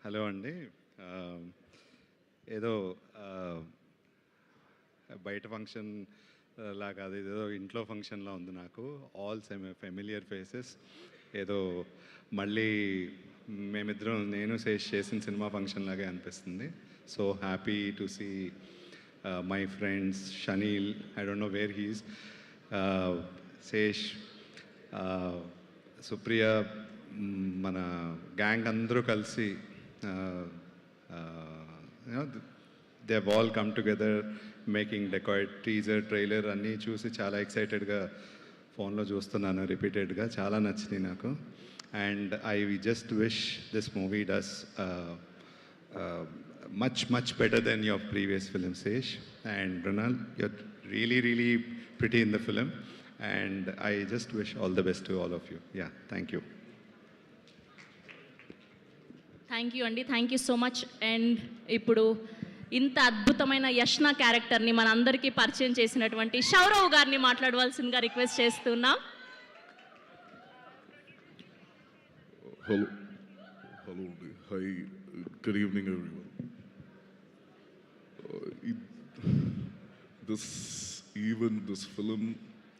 Hello అండి. ఏదో బయట ఫంక్షన్ లా కాదు, ఏదో ఇంట్లో ఫంక్షన్లా ఉంది నాకు. All familiar faces. ఏదో మళ్ళీ మేమిద్దరం, నేను శేష్ చేసిన సినిమా ఫంక్షన్ లాగే అనిపిస్తుంది. So happy to see my friends. Shaneel, I don't know where he's, Sesh, Supriya, మన గ్యాంగ్ అందరూ కలిసి they have all come together making Dacoit. Teaser, trailer అన్నీ చూసి చాలా ఎక్సైటెడ్గా ఫోన్లో చూస్తున్నాను రిపీటెడ్గా. చాలా నచ్చింది నాకు. And I just wish this movie does much better than your previous film, Sesh. And Ronald, you're really pretty in the film, and I just wish all the best to all of you. Yeah, thank you. Thank you అండి, thank you so much. And ఇప్పుడు ఇంత అద్భుతమైన యష్నా క్యారెక్టర్ని మనందరికీ పరిచయం చేసినటువంటి శౌరవ్ గారిని మాట్లాడవలసిందిగా రిక్వెస్ట్ చేస్తున్నాం. Hello hi, good evening everyone. This film